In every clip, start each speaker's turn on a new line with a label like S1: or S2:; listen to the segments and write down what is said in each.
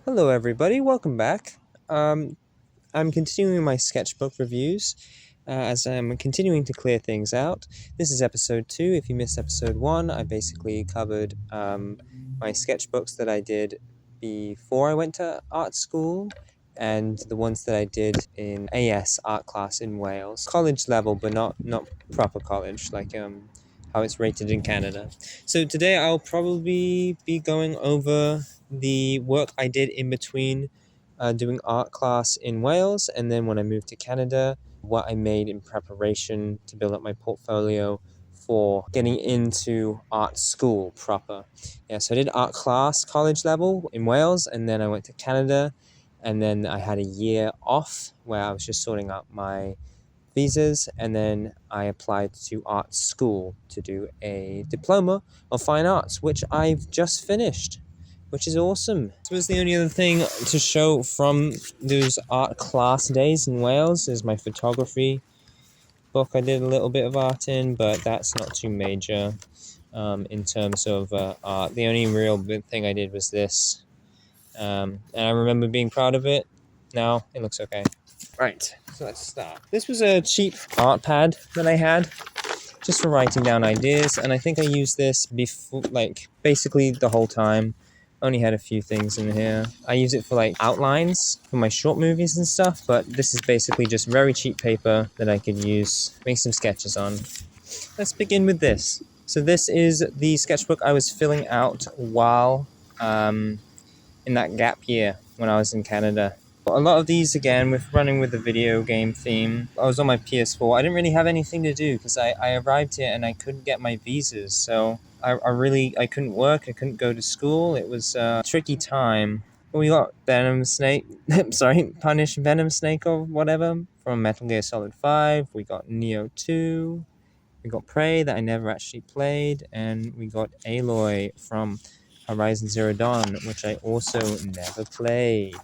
S1: Hello everybody, welcome back. I'm continuing my sketchbook reviews as I'm continuing to clear things out. This is episode 2. If you missed episode 1, I basically covered my sketchbooks that I did before I went to art school and the ones that I did in AS art class in Wales. College level, but not proper college, like how it's rated in Canada. So today I'll probably be going over the work I did in between doing art class in Wales, and then when I moved to Canada, what I made in preparation to build up my portfolio for getting into art school proper. Yeah, so I did art class college level in Wales, and then I went to Canada, and then I had a year off where I was just sorting out my visas, and then I applied to art school to do a diploma of fine arts, which I've just finished, which is awesome. This was the only other thing to show from those art class days in Wales is my photography book. I did a little bit of art in, but that's not too major in terms of art. The only real big thing I did was this, and I remember being proud of it. Now it looks okay. Right, so let's start. This was a cheap art pad that I had just for writing down ideas, and I think I used this before, like basically the whole time. Only had a few things in here. I use it for like outlines for my short movies and stuff, but this is basically just very cheap paper that I could use, make some sketches on. Let's begin with this. So this is the sketchbook I was filling out while in that gap year when I was in Canada. A lot of these, again, with running with the video game theme. I was on my PS4. I didn't really have anything to do because I arrived here and I couldn't get my visas. So I couldn't work. I couldn't go to school. It was a tricky time. We got Venom Snake, sorry, Punish Venom Snake or whatever from Metal Gear Solid 5. We got Neo 2. We got Prey that I never actually played. And we got Aloy from Horizon Zero Dawn, which I also never played.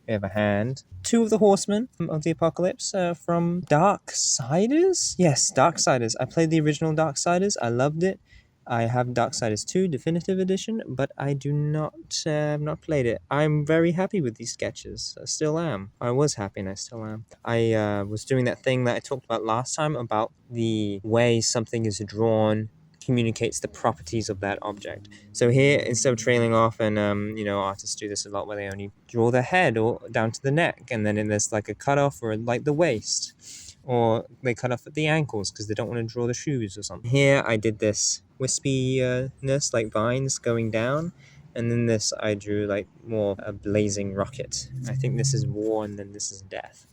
S1: We have a hand. Two of the Horsemen of the Apocalypse from Darksiders? Yes, Darksiders. I played the original Darksiders. I loved it. I have Darksiders 2 Definitive Edition, but I do not have not played it. I'm very happy with these sketches. I still am. I was happy and I still am. I was doing that thing that I talked about last time about the way something is drawn communicates the properties of that object. So here, instead of trailing off, and artists do this a lot where they only draw the head or down to the neck, and then there's like a cutoff or like the waist, or they cut off at the ankles because they don't want to draw the shoes or something. Here I did this wispiness, like vines going down, and then this I drew like more a blazing rocket. I think this is war, and then this is death.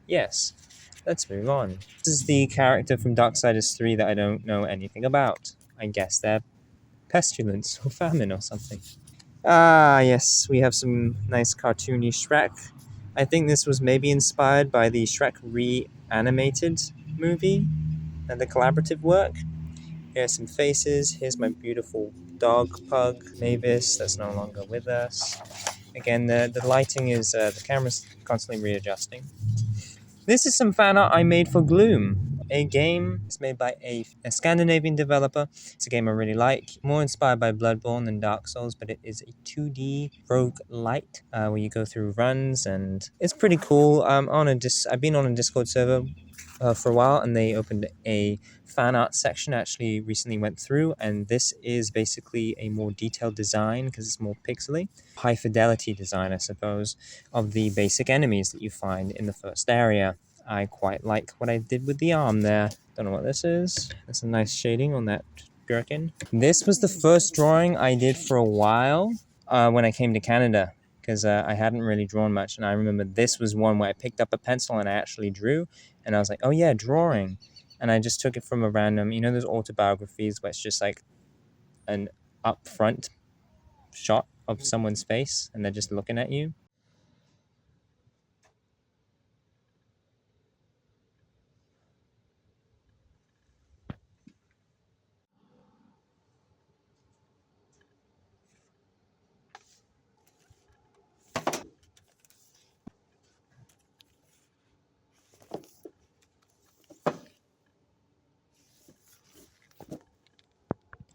S1: Yes. Let's move on. This is the character from Darksiders 3 that I don't know anything about. I guess they're pestilence or famine or something. Ah, yes, we have some nice cartoony Shrek. I think this was maybe inspired by the Shrek reanimated movie and the collaborative work. Here are some faces. Here's my beautiful dog pug, Mavis, that's no longer with us. Again, the lighting is, the camera's constantly readjusting. This is some fan art I made for Gloom, a game. It's made by a Scandinavian developer. It's a game I really like, more inspired by Bloodborne than Dark Souls, but it is a 2D roguelite where you go through runs, and it's pretty cool. I've been on a Discord server for a while, and they opened a fan art section. Actually recently went through, and this is basically a more detailed design because it's more pixely, high fidelity design, I suppose, of the basic enemies that you find in the first area. I quite like what I did with the arm there. Don't know what this is. That's a nice shading on that gherkin. This was the first drawing I did for a while when I came to Canada, because I hadn't really drawn much, and I remember this was one where I picked up a pencil and I actually drew, and I was like, oh yeah, drawing. And I just took it from a random, those autobiographies where it's just like an upfront shot of someone's face and they're just looking at you.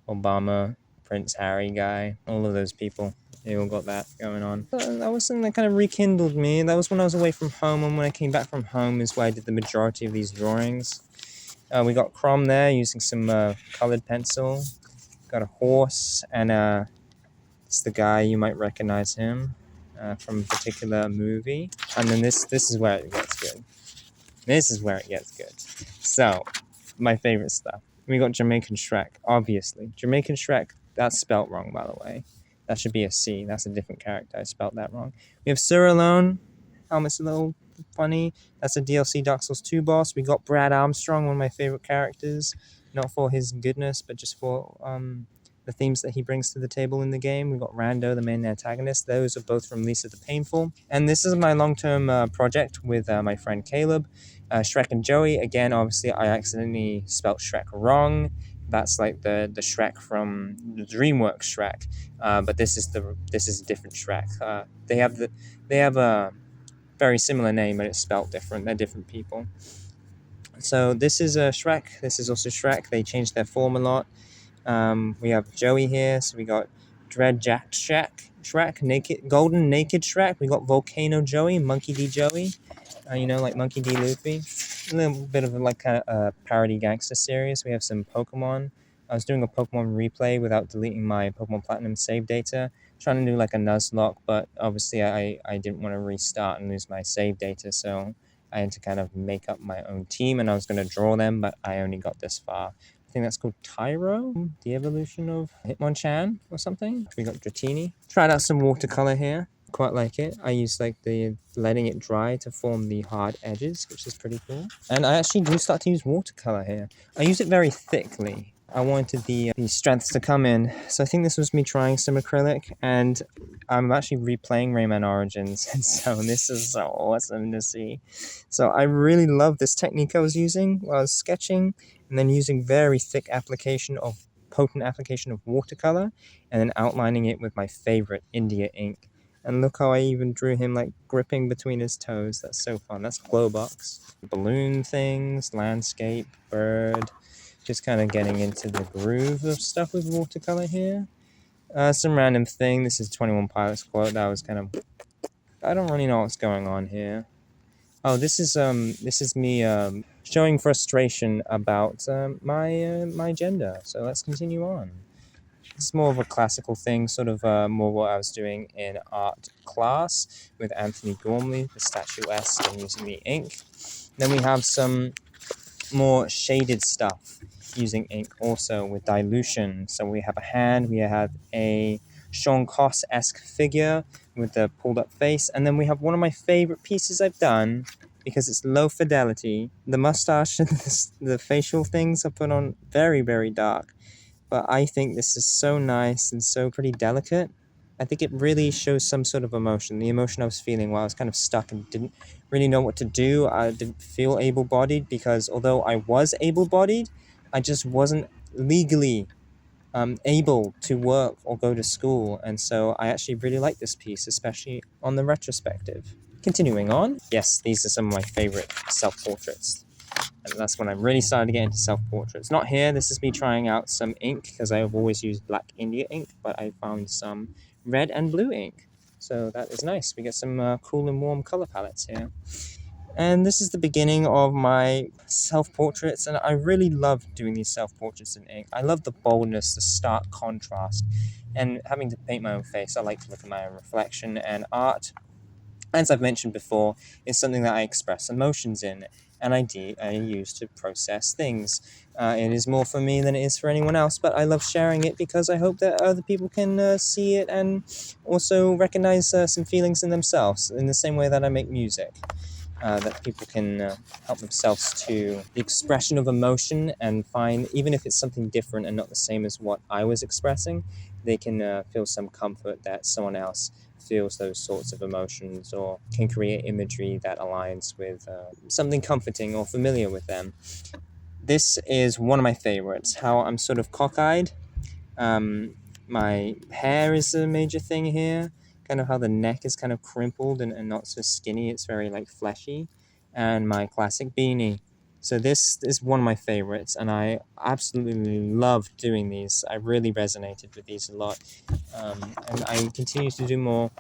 S1: Obama, Prince Harry guy, all of those people. They all got that going on. That was something that kind of rekindled me. That was when I was away from home, and when I came back from home is where I did the majority of these drawings. We got Crom there using some colored pencil. Got a horse, and it's the guy, you might recognize him from a particular movie. And then this is where it gets good. This is where it gets good. So, my favorite stuff. We got Jamaican Shrek, obviously. Jamaican Shrek, that's spelt wrong, by the way. That should be a C. That's a different character. I spelled that wrong. We have Sir Alone. Helmet's a little funny. That's a DLC Dark Souls 2 boss. We got Brad Armstrong, one of my favorite characters. Not for his goodness, but just for the themes that he brings to the table in the game. We got Rando, the main antagonist. Those are both from Lisa the Painful. And this is my long-term project with my friend Caleb. Shrek and Joey. Again, obviously, I accidentally spelt Shrek wrong. That's like the Shrek from the DreamWorks Shrek, but this is a different Shrek. They have a very similar name, but it's spelt different. They're different people. So this is Shrek. This is also Shrek. They changed their form a lot. We have Joey here. So we got Dread Jack Shrek, naked golden naked Shrek. We got Volcano Joey, Monkey D Joey. Like Monkey D. Luffy. A little bit of like a parody gangster series. We have some Pokemon. I was doing a Pokemon replay without deleting my Pokemon Platinum save data. Trying to do like a Nuzlocke, but obviously I didn't want to restart and lose my save data, so I had to kind of make up my own team, and I was going to draw them, but I only got this far. I think that's called Tyro, the evolution of Hitmonchan or something. We got Dratini. Tried out some watercolor here. Quite like it. I use like the letting it dry to form the hard edges, which is pretty cool. And I actually do start to use watercolor here. I use it very thickly. I wanted the strengths to come in. So I think this was me trying some acrylic, and I'm actually replaying Rayman Origins, and so this is so awesome to see. So I really love this technique I was using while I was sketching, and then using very thick potent application of watercolor, and then outlining it with my favorite India ink. And look how I even drew him like gripping between his toes. That's so fun. That's Glowbox. Balloon things, landscape, bird. Just kind of getting into the groove of stuff with watercolor here. Some random thing. This is 21 Pilots quote. That was kind of... I don't really know what's going on here. Oh, this is me showing frustration about my gender. So let's continue on. It's more of a classical thing, sort of more what I was doing in art class with Anthony Gormley, the statuesque, and using the ink. Then we have some more shaded stuff using ink also with dilution. So we have a hand, we have a Sean Koss-esque figure with the pulled up face, and then we have one of my favorite pieces I've done because it's low fidelity. The mustache and the facial things are put on very, very dark. But I think this is so nice and so pretty delicate. I think it really shows some sort of emotion. The emotion I was feeling while I was kind of stuck and didn't really know what to do. I didn't feel able-bodied because although I was able-bodied, I just wasn't legally able to work or go to school. And so I actually really like this piece, especially on the retrospective. Continuing on, yes, these are some of my favorite self-portraits. And that's when I really started to get into self-portraits. Not here, this is me trying out some ink, because I have always used black India ink, but I found some red and blue ink. So that is nice. We get some cool and warm color palettes here. And this is the beginning of my self-portraits, and I really love doing these self-portraits in ink. I love the boldness, the stark contrast, and having to paint my own face. I like to look at my own reflection, and art, as I've mentioned before, is something that I express emotions in, and I use to process things. It is more for me than it is for anyone else, but I love sharing it because I hope that other people can see it and also recognize some feelings in themselves in the same way that I make music. That people can help themselves to the expression of emotion and find, even if it's something different and not the same as what I was expressing, they can feel some comfort that someone else feels those sorts of emotions or can create imagery that aligns with something comforting or familiar with them. This is one of my favorites, how I'm sort of cockeyed. My hair is a major thing here, kind of how the neck is kind of crimpled and not so skinny, it's very like fleshy. And my classic beanie. So this is one of my favorites, and I absolutely love doing these. I really resonated with these a lot, and I continue to do more.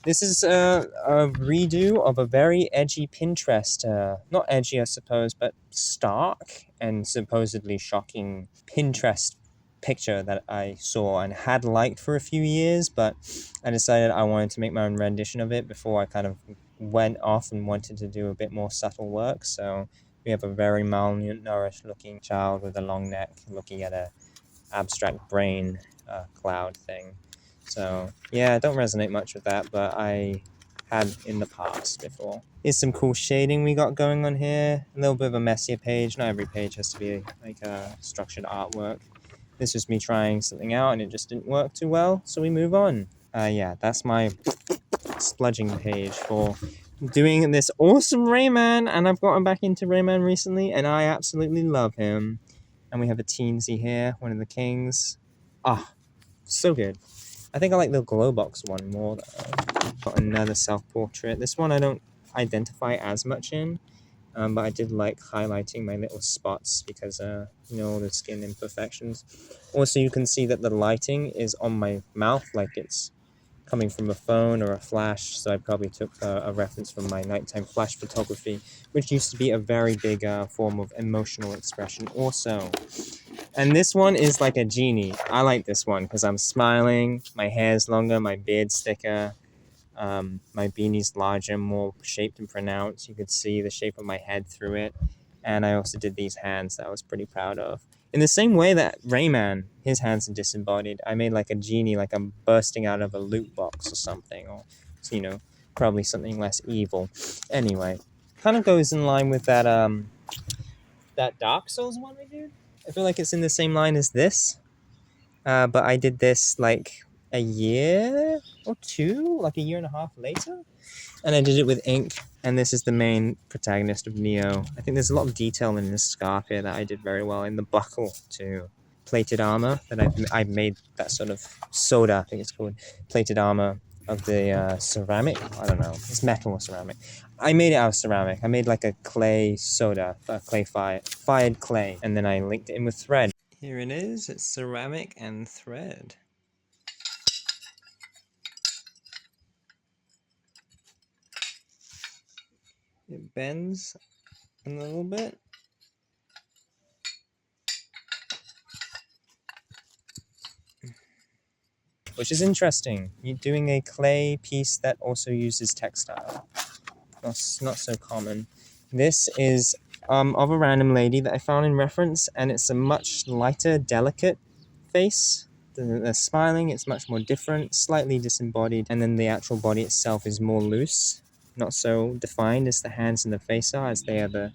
S1: This is a redo of a very edgy Pinterest, not edgy I suppose, but stark and supposedly shocking Pinterest picture that I saw and had liked for a few years, but I decided I wanted to make my own rendition of it before I kind of went off and wanted to do a bit more subtle work. So we have a very malnourished looking child with a long neck looking at a abstract brain cloud thing. So yeah, I don't resonate much with that, but I had in the past before. Here's some cool shading we got going on here. A little bit of a messier page. Not every page has to be like a structured artwork. This was me trying something out and it just didn't work too well, so we move on. Yeah, that's my spludging page for doing this awesome Rayman, and I've gotten back into Rayman recently, and I absolutely love him. And we have a teensy here, one of the kings. Ah, so good. I think I like the Glowbox one more though. Got another self-portrait. This one I don't identify as much in, but I did like highlighting my little spots because, all the skin imperfections. Also, you can see that the lighting is on my mouth like it's coming from a phone or a flash, so I probably took a reference from my nighttime flash photography, which used to be a very big form of emotional expression also. And this one is like a genie. I like this one because I'm smiling, my hair's longer, my beard's thicker, my beanie's larger, more shaped and pronounced. You could see the shape of my head through it. And I also did these hands that I was pretty proud of. In the same way that Rayman, his hands are disembodied, I made like a genie, like I'm bursting out of a loot box or something, or, probably something less evil. Anyway, kind of goes in line with that Dark Souls one I did. I feel like it's in the same line as this, but I did this like a year or two, like a year and a half later, and I did it with ink. And this is the main protagonist of Neo. I think there's a lot of detail in this scarf here that I did very well, in the buckle too. Plated armor that I've made, that sort of soda, I think it's called, plated armor of the ceramic. I don't know, it's metal or ceramic. I made it out of ceramic. I made like a clay soda, fired clay, and then I linked it in with thread. Here it is. It's ceramic and thread. It bends a little bit. Which is interesting. You're doing a clay piece that also uses textile. Not so common. This is of a random lady that I found in reference, and it's a much lighter, delicate face. The smiling, it's much more different, slightly disembodied, and then the actual body itself is more loose, not so defined as the hands and the face are, as they are the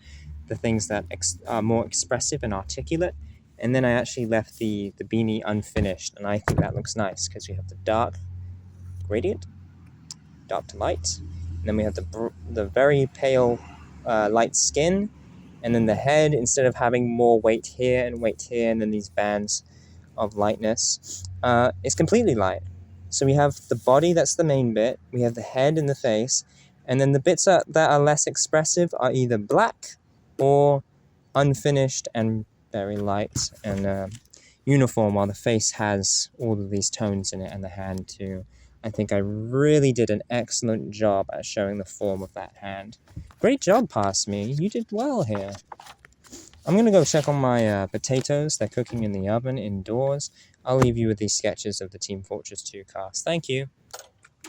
S1: things that are more expressive and articulate. And then I actually left the beanie unfinished, and I think that looks nice because we have the dark gradient, dark to light, and then we have the very pale light skin, and then the head, instead of having more weight here and then these bands of lightness, is completely light. So we have the body, that's the main bit, we have the head and the face, and then the bits that are less expressive are either black or unfinished and very light and uniform, while the face has all of these tones in it, and the hand too. I think I really did an excellent job at showing the form of that hand. Great job, Past Me. You did well here. I'm going to go check on my potatoes. They're cooking in the oven indoors. I'll leave you with these sketches of the Team Fortress 2 cast. Thank you.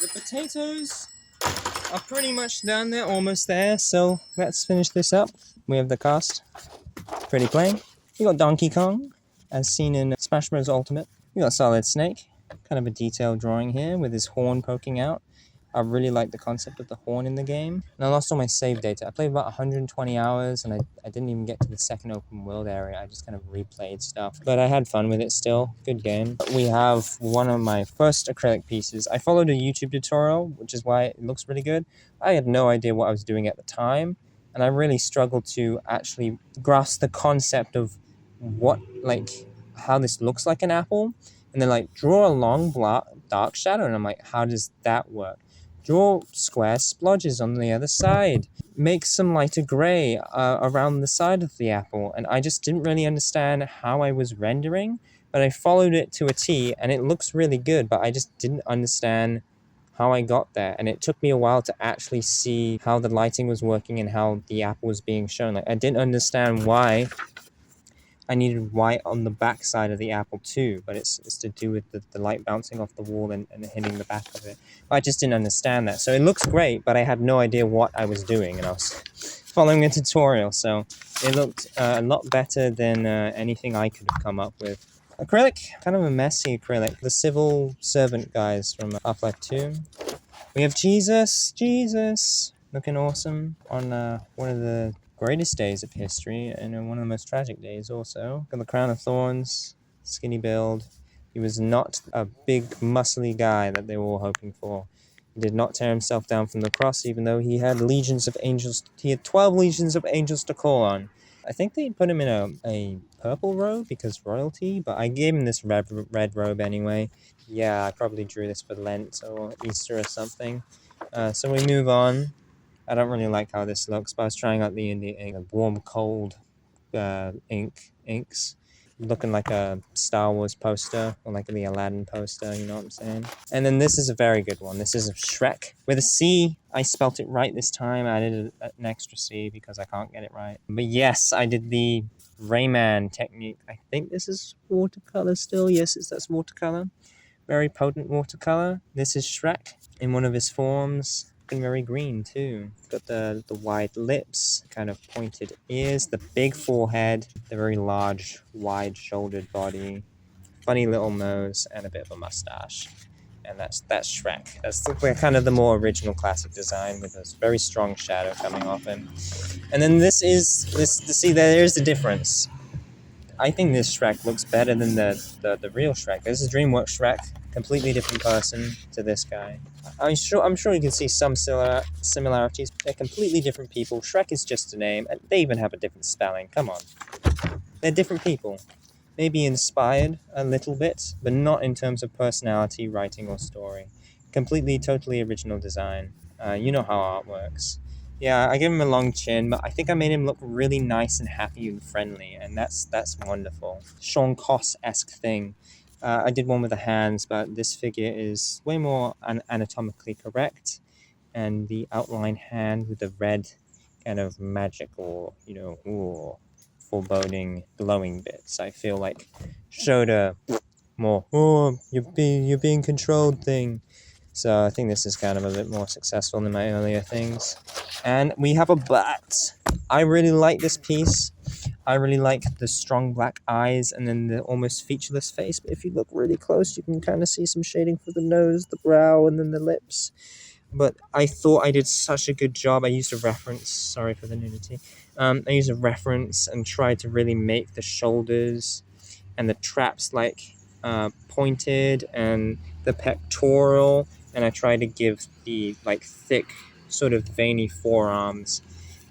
S1: The potatoes are pretty much done. They're almost there. So let's finish this up. We have the cast. Pretty plain. We got Donkey Kong, as seen in Smash Bros. Ultimate. We got Solid Snake. Kind of a detailed drawing here with his horn poking out. I really like the concept of the horn in the game. And I lost all my save data. I played about 120 hours and I didn't even get to the second open world area. I just kind of replayed stuff. But I had fun with it still. Good game. We have one of my first acrylic pieces. I followed a YouTube tutorial, which is why it looks really good. I had no idea what I was doing at the time. And I really struggled to actually grasp the concept of how this looks like an apple. And then draw a long dark shadow. And I'm like, how does that work? Draw square splodges on the other side. Make some lighter grey around the side of the apple. And I just didn't really understand how I was rendering, but I followed it to a T, and it looks really good, but I just didn't understand how I got there. And it took me a while to actually see how the lighting was working and how the apple was being shown. Like, I didn't understand why I needed white on the back side of the apple too, but it's to do with the light bouncing off the wall and hitting the back of it. But I just didn't understand that. So it looks great, but I had no idea what I was doing, and I was following a tutorial. So it looked a lot better than anything I could have come up with. Acrylic, kind of a messy acrylic. The civil servant guys from Half-Life 2. We have Jesus, looking awesome on one of the greatest days of history, and one of the most tragic days also. Got the crown of thorns, skinny build. He was not a big, muscly guy that they were all hoping for. He did not tear himself down from the cross, even though he had legions of angels. He had 12 legions of angels to call on. I think they put him in a purple robe because royalty, but I gave him this red robe anyway. Yeah, I probably drew this for Lent or Easter or something. So we move on. I don't really like how this looks, but I was trying out the indie ink, warm, cold inks. Looking like a Star Wars poster, or like the Aladdin poster, you know what I'm saying? And then this is a very good one. This is a Shrek with a C. I spelt it right this time. I added an extra C because I can't get it right. But yes, I did the Rayman technique. I think this is watercolor still. Yes, that's watercolor. Very potent watercolor. This is Shrek in one of his forms. Looking very green too. Got the wide lips, kind of pointed ears, the big forehead, the very large, wide-shouldered body, funny little nose, and a bit of a mustache. And that's Shrek. That's kind of the more original classic design with this very strong shadow coming off him. And then see, there's the difference. I think this Shrek looks better than the real Shrek. This is DreamWorks Shrek, completely different person to this guy. I'm sure you can see some similarities. They're completely different people. Shrek is just a name, and they even have a different spelling. Come on, they're different people. Maybe inspired a little bit, but not in terms of personality, writing, or story. Completely, totally original design. You know how art works. Yeah, I gave him a long chin, but I think I made him look really nice and happy and friendly, and that's wonderful. Sean Koss-esque thing. I did one with the hands, but this figure is way more anatomically correct, and the outline hand with the red kind of magical, foreboding, glowing bits, I feel like showed a more, you're being controlled thing. So I think this is kind of a bit more successful than my earlier things. And we have a bat. I really like this piece. I really like the strong black eyes and then the almost featureless face. But if you look really close, you can kind of see some shading for the nose, the brow, and then the lips. But I thought I did such a good job. I used a reference. Sorry for the nudity. I used a reference and tried to really make the shoulders and the traps pointed, and the pectoral, and I tried to give the thick sort of veiny forearms,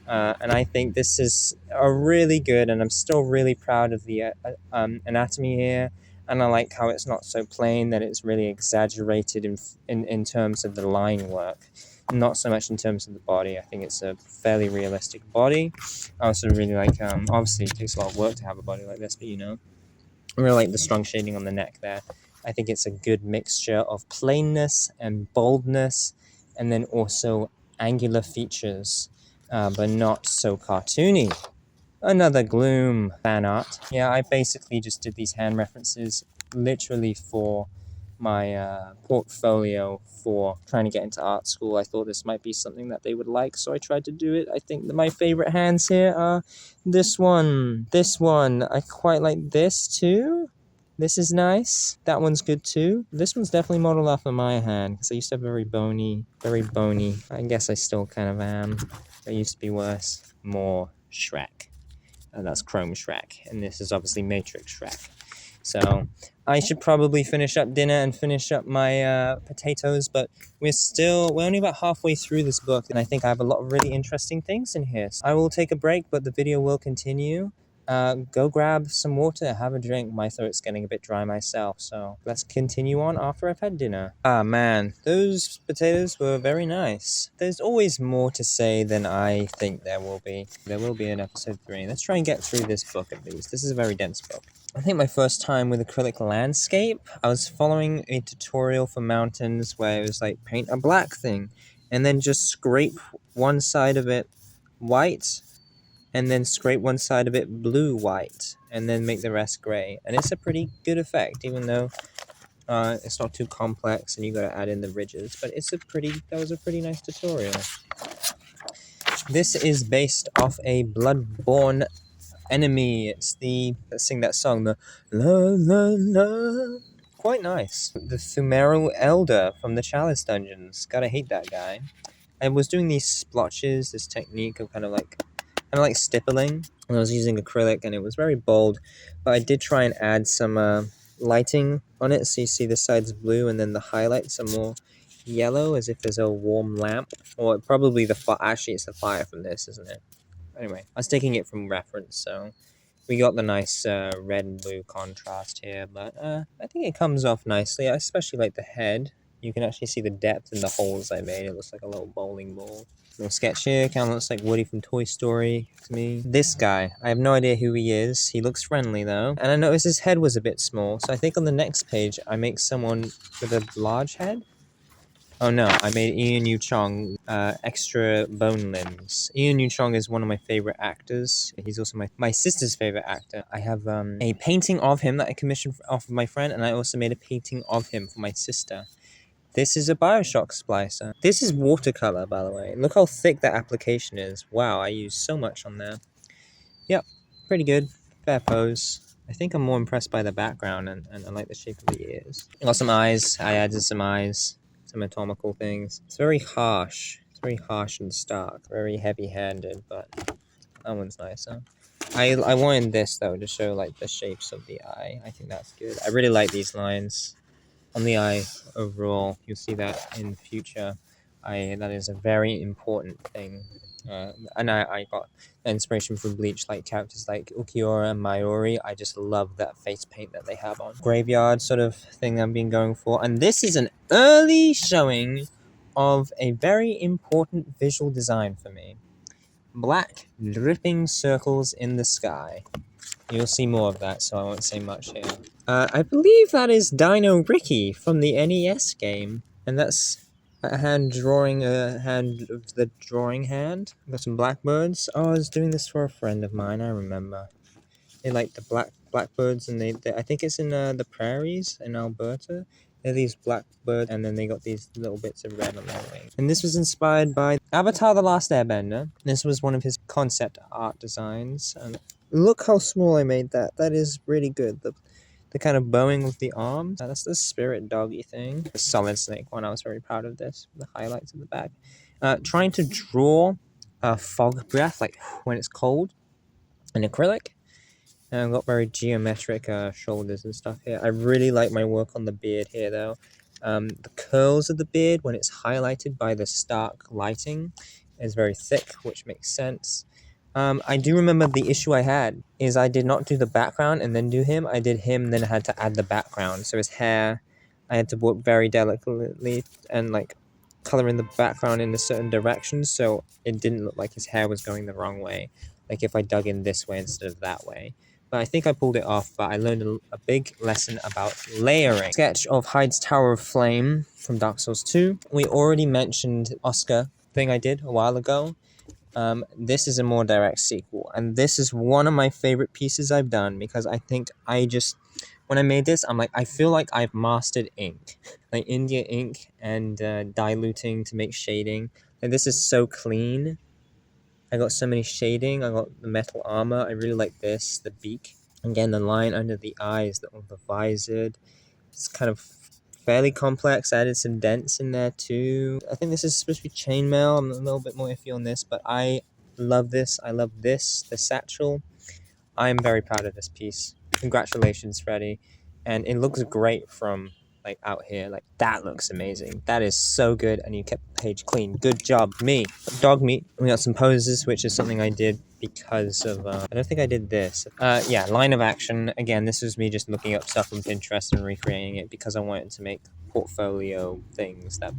S1: and I think this is a really good, and I'm still really proud of the anatomy here, and I like how it's not so plain, that it's really exaggerated in terms of the line work, not so much in terms of the body. I think it's a fairly realistic body. I also really like, obviously it takes a lot of work to have a body like this, but I really like the strong shading on the neck there. I think it's a good mixture of plainness and boldness, and then also angular features, but not so cartoony. Another Gloom fan art. Yeah, I basically just did these hand references literally for my portfolio for trying to get into art school. I thought this might be something that they would like, so I tried to do it. I think that my favorite hands here are this one. I quite like this too. This is nice. That one's good too. This one's definitely modeled off of my hand, because I used to have very bony. I guess I still kind of am. I used to be worse. More Shrek. And that's Chrome Shrek. And this is obviously Matrix Shrek. So I should probably finish up dinner and finish up my potatoes, but we're only about halfway through this book, and I think I have a lot of really interesting things in here. So I will take a break, but the video will continue. Go grab some water, have a drink. My throat's getting a bit dry myself, so let's continue on after I've had dinner. Ah, man, those potatoes were very nice. There's always more to say than I think there will be. There will be in episode 3. Let's try and get through this book at least. This is a very dense book. I think my first time with acrylic landscape, I was following a tutorial for mountains where it was like paint a black thing and then just scrape one side of it white and then scrape one side of it blue-white, and then make the rest grey. And it's a pretty good effect, even though it's not too complex and you gotta add in the ridges. But that was a pretty nice tutorial. This is based off a Bloodborne enemy. Let's sing that song, the la la la. Quite nice. The Thumeral Elder from the Chalice Dungeons. Gotta hate that guy. I was doing these splotches, this technique of kind of like stippling, and I was using acrylic, and it was very bold, but I did try and add some lighting on it, so you see the sides blue, and then the highlights are more yellow, as if there's a warm lamp, or probably actually it's the fire from this, isn't it? Anyway, I was taking it from reference, so we got the nice red and blue contrast here, but I think it comes off nicely. I especially like the head. You can actually see the depth in the holes I made. It looks like a little bowling ball. Little sketch here, kind of looks like Woody from Toy Story to me. This guy, I have no idea who he is. He looks friendly though. And I noticed his head was a bit small, so I think on the next page I make someone with a large head. Oh no, I made Ian Yu Chong extra bone limbs. Ian Yu Chong is one of my favorite actors. He's also my sister's favorite actor. I have a painting of him that I commissioned off of my friend, and I also made a painting of him for my sister. This is a Bioshock splicer. This is watercolor, by the way. Look how thick that application is. Wow, I used so much on there. Yep, pretty good. Fair pose. I think I'm more impressed by the background, and I like the shape of the ears. I got some eyes. I added some eyes. Some anatomical things. It's very harsh. It's very harsh and stark. Very heavy-handed, but that one's nicer. I wanted this, though, to show, like, the shapes of the eye. I think that's good. I really like these lines on the eye overall. You'll see that in the future. That is a very important thing. And I got inspiration from Bleach, like characters like Ukiura and Mayuri. I just love that face paint that they have on. Graveyard sort of thing I've been going for. And this is an early showing of a very important visual design for me. Black dripping circles in the sky. You'll see more of that, so I won't say much here. I believe that is Dino Ricky from the NES game. And that's a hand of the drawing hand. Got some blackbirds. Oh, I was doing this for a friend of mine, I remember. They like the blackbirds, and they I think it's in the prairies in Alberta. They're these blackbirds, and then they got these little bits of red on their wings. And this was inspired by Avatar: The Last Airbender. This was one of his concept art designs. And look how small I made that. That is really good. The kind of bowing with the arms. That's the spirit doggy thing. The solid snake one, I was very proud of this. The highlights in the back. Trying to draw a fog breath, like when it's cold, in acrylic. And I've got very geometric shoulders and stuff here. I really like my work on the beard here, though. The curls of the beard, when it's highlighted by the stark lighting, is very thick, which makes sense. I do remember the issue I had is I did not do the background and then do him. I did him, then I had to add the background. So his hair, I had to work very delicately and like color in the background in a certain direction, so it didn't look like his hair was going the wrong way. Like if I dug in this way instead of that way. But I think I pulled it off, but I learned a big lesson about layering. Sketch of Hyde's Tower of Flame from Dark Souls 2. We already mentioned Oscar thing I did a while ago. This is a more direct sequel, and this is one of my favorite pieces I've done, because I think when I made this, I'm like, I feel like I've mastered ink, like India ink and diluting to make shading. And this is so clean. I got so many shading. I got the metal armor. I really like this, the beak. Again, the line under the eyes, the visor. It's kind of fairly complex. I added some dents in there too. I think this is supposed to be chainmail. I'm a little bit more iffy on this, but I love this. I love this, the satchel. I'm very proud of this piece. Congratulations, Freddie. And it looks great from like out here. Like that looks amazing. That is so good, and you kept the page clean. Good job, me. Dog meat. We got some poses, which is something I did because of, I don't think I did this. Yeah, line of action. Again, this was me just looking up stuff on Pinterest and recreating it because I wanted to make portfolio things that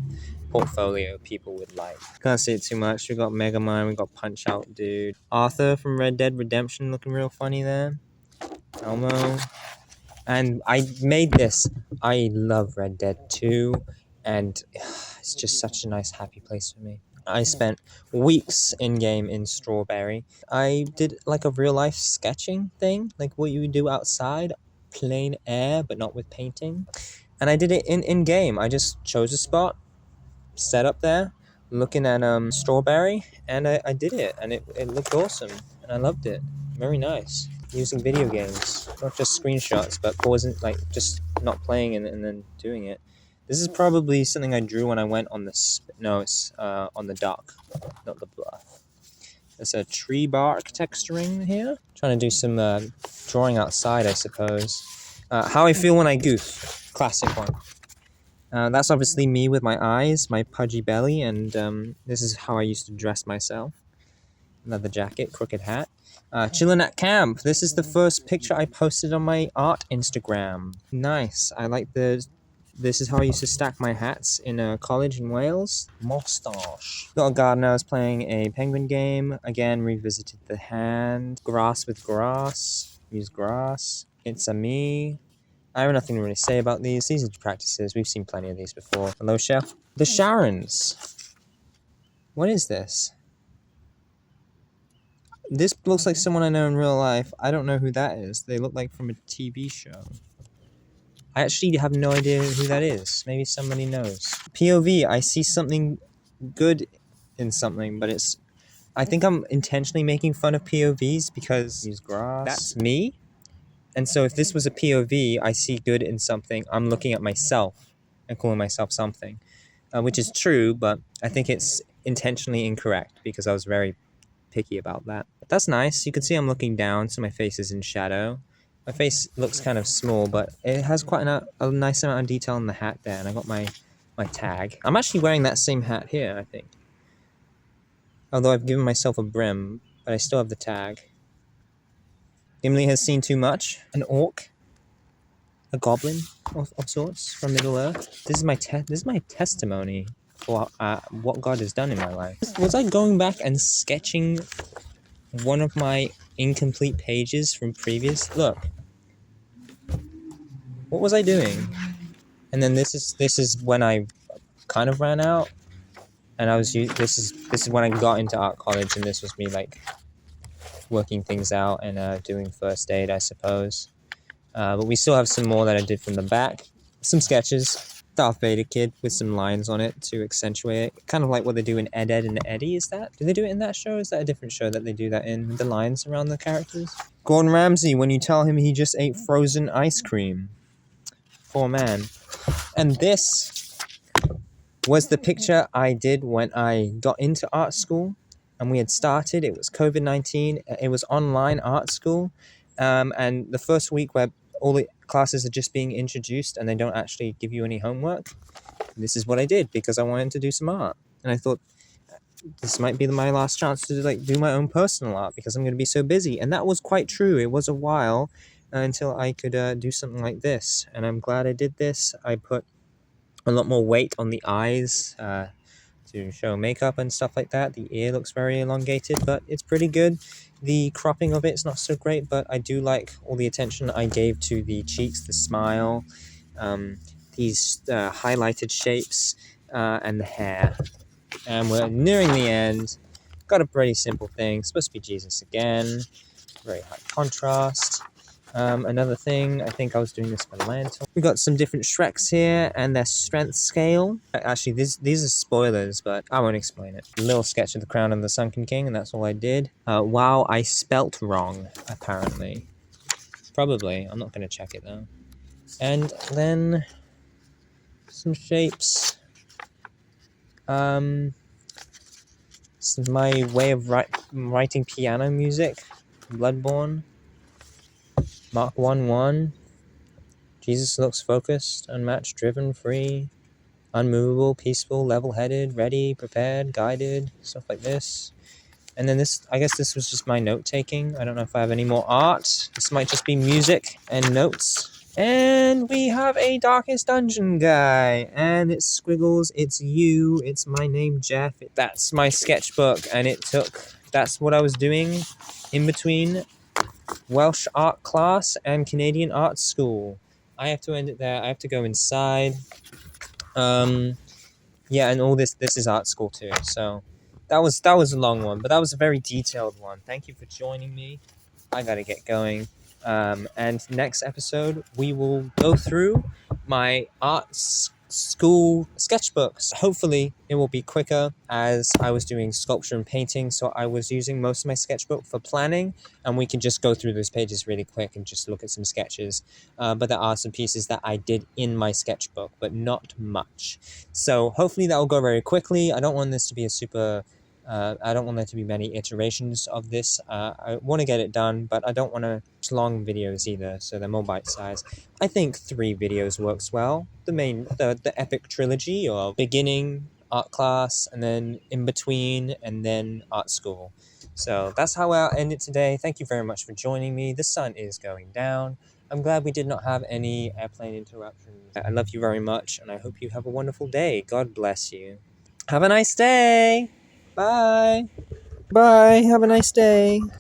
S1: portfolio people would like. Can't see it too much. We got Megamind, we got Punch Out Dude. Arthur from Red Dead Redemption looking real funny there. Elmo. And I made this. I love Red Dead 2, and it's just such a nice happy place for me. I spent weeks in-game in Strawberry. I did like a real-life sketching thing, like what you would do outside, plain air, but not with painting. And I did it in-game. I just chose a spot, set up there, looking at Strawberry, and I did it, and it looked awesome, and I loved it. Very nice. Using video games, not just screenshots, but pausing, like just not playing and then doing it. This is probably something I drew when I went on the it's on the dock, not the bluff. There's a tree bark texturing here. Trying to do some drawing outside, I suppose. How I feel when I goof, classic one. That's obviously me with my eyes, my pudgy belly, and this is how I used to dress myself. Leather jacket, crooked hat. Chilling at camp. This is the first picture I posted on my art Instagram. Nice. I like this is how I used to stack my hats in college in Wales. Moustache. Got a gardener. I was playing a penguin game. Again, revisited the hand. Grass with grass. Use grass. It's a me. I have nothing to really say about these. These are practices. We've seen plenty of these before. Hello, chef. The Sharons. What is this? This looks like someone I know in real life. I don't know who that is. They look like from a TV show. I actually have no idea who that is. Maybe somebody knows. POV, I see something good in something, but it's... I think I'm intentionally making fun of POVs because use grass. That's me. And so if this was a POV, I see good in something, I'm looking at myself and calling myself something. Which is true, but I think it's intentionally incorrect because I was very picky about that. But that's nice. You can see I'm looking down, so my face is in shadow. My face looks kind of small, but it has quite a nice amount of detail in the hat there, and I got my tag. I'm actually wearing that same hat here, I think. Although I've given myself a brim, but I still have the tag. Gimli has seen too much. An orc. A goblin of sorts from Middle-earth. This is my testimony for what God has done in my life. Was I going back and sketching one of my incomplete pages from previous? Look. What was I doing? And then this is when I kind of ran out, and this is when I got into art college, and this was me like working things out and doing first aid, I suppose. But we still have some more that I did from the back. Some sketches. Darth Vader kid with some lines on it to accentuate it. Kind of like what they do in Ed, Edd and Eddy, is that? Do they do it in that show? Is that a different show that they do that in? With the lines around the characters? Gordon Ramsay, when you tell him he just ate frozen ice cream. Poor man. And this was the picture I did when I got into art school. And we had started. It was COVID-19. It was online art school. And the first week where all the classes are just being introduced and they don't actually give you any homework. This is what I did because I wanted to do some art. And I thought this might be my last chance to do my own personal art because I'm going to be so busy. And that was quite true. It was a while until I could do something like this. And I'm glad I did this. I put a lot more weight on the eyes to show makeup and stuff like that. The ear looks very elongated, but it's pretty good. The cropping of it's not so great, but I do like all the attention I gave to the cheeks, the smile, these highlighted shapes, and the hair. And we're nearing the end. Got a pretty simple thing. Supposed to be Jesus again. Very high contrast. Another thing, I think I was doing this for Lantern. We got some different Shreks here and their strength scale. Actually, these are spoilers, but I won't explain it. A little sketch of the Crown of the Sunken King, and that's all I did. Wow, I spelt wrong, apparently. Probably. I'm not going to check it, though. And then some shapes. This is my way of writing piano music. Bloodborne. Mark 1:1. Jesus looks focused, unmatched, driven, free, unmovable, peaceful, level-headed, ready, prepared, guided, stuff like this. And then this, I guess this was just my note-taking. I don't know if I have any more art. This might just be music and notes. And we have a Darkest Dungeon guy. And it's Squiggles, it's you, it's my name, Jeff. That's my sketchbook, and that's what I was doing in between Welsh art class and Canadian art school. I have to end it there. I have to go inside. Yeah, and all this is art school too. So that was a long one, but that was a very detailed one. Thank you for joining me. I gotta get going. And next episode we will go through my school sketchbooks. Hopefully it will be quicker, as I was doing sculpture and painting, so I was using most of my sketchbook for planning, and we can just go through those pages really quick and just look at some sketches. But there are some pieces that I did in my sketchbook, but not much. So hopefully that will go very quickly. I don't want this to be I don't want there to be many iterations of this. I want to get it done, but I don't want to long videos either, so they're more bite-sized. I think 3 videos works well. The epic trilogy, or beginning, art class, and then in between, and then art school. So that's how I'll end it today. Thank you very much for joining me. The sun is going down. I'm glad we did not have any airplane interruptions. I love you very much, and I hope you have a wonderful day. God bless you. Have a nice day. Bye. Bye. Have a nice day.